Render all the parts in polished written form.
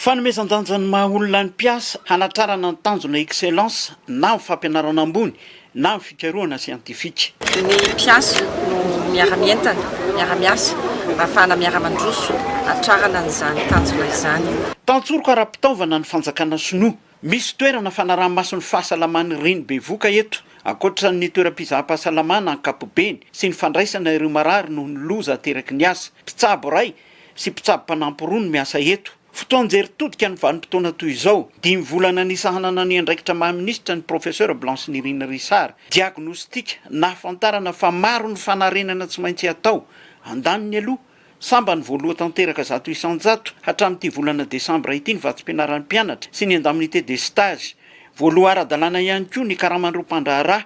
Fanomezan-danjany maha olona ny mpiasa hanatrarana ny tanjona excellence na ny fampianarana ambony na ny fikarohana siantifika. Ny mpiasa no miara-mientana, miara-miasa ahafahana miara-mandroso hatrarana n'izany tanjona izany. Tantsoroko ara-pitaovana ny fanjakana sinoa. Misy toerana fanaraha-mason'ny fahasalamany reny bevoka eto. Ankoatran'ny toera-pitsaboana ankapobeny sy ny fandraisana ireo marary noho ny loza ateraky ny asa. Mpitsabo ray sy mpitsabo-panampy roa no miasa eto. Fotoana jeritodika ny vanim-potoana toy izao, 5 volana nisahanana ny andraikitra mahaminisitra ny professeur Blanche Nirina Risard. Diagnostika nahafantarana fa maro ny fanarenana tsy maintsy atao. Andaniny aloha, samba ny voaloha tanteraka 100 hatramin'ity volana desambra ity ny vatsim-pianaran'ny mpianatra sy ny indemnité des stages. Voaloha ara-dalàna ihany koa ny karamandrom-pandraharaha.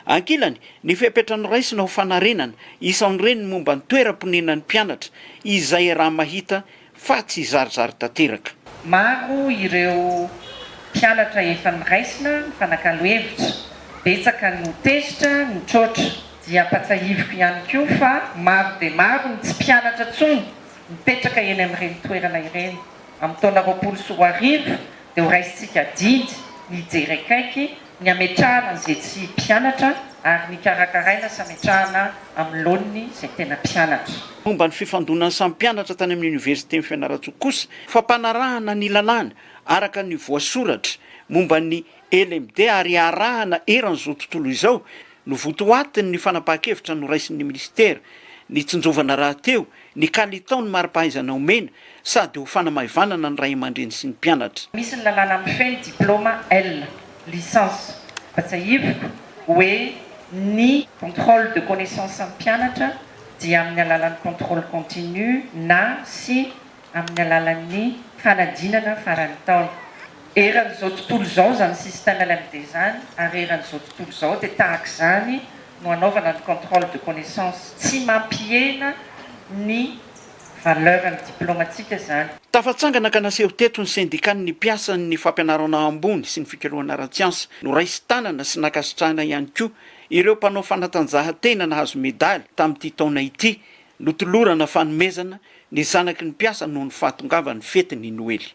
Ankilany, ny fepetrany raisina ho fanarenana, isan'ireny momba ny toeram-ponenan'ny mpianatra, izay raha mahita fa tsy zarizary tanteraka. Maro ireo mpianatra efa niraisina ny fanakalo hevitra, betsaka ny tezitra ny tsotra, dia patsahiviko ihany koa fa maro dia maro ny tsy mpianatra tsony mipetraka eny amin'ireny toerana ireny. Amin'ny taona 2021 dia ho raisitsika didy ny jery akaiky ny ametrahana izay tsy mpianatra ary ny karakaraina sy ametrahana amin'ny laoniny izay tena mpianatra. Momba ny fifandonan'ny samy mpianatra tany amin'ny université ny Fianarantsoa kosa, fampanarahana ny lalàna araka ny voasoratra momba ny LMD ary arahana eran'izao tontolo izao no votoatiny ny fanapahan-kevitra no raisin'ny ministera, ny tsinjovana rahateo, ny kalitao ny mari-pahaizana omena sady ho fanamahivanana ny ray aman-dreny sy ny mpianatra. Misy ny lalàna mifeny diplôma L, licence, patsahiviko hoe ny contrôle de connaissance amin'ny mpianatra dia amin'ny alalan'ny contrôle continu na sy amin'ny alalan'ny fanadinana farany taona. Eran'izao tontolo izao zany système LMD zany, ary eran'izao tontolo izao dia tahaka izany no anaovana ny contrôle de connaissance tsy mampihena ny valeur diplomatique zany. Tafatsangana ka naseho teto ny syndicat-ny mpiasan'ny fampianarana ambony sy ny fikarohana ara-tsiansa no raisy tanana sy nakasitrahana ihany koa ireo mpanao fanatanjahantena nahazo medaly tamin'ity taona ity, notolorana fanomezana ny zanaky ny mpiasa noho ny fahatongavan'ny fetiny Noely.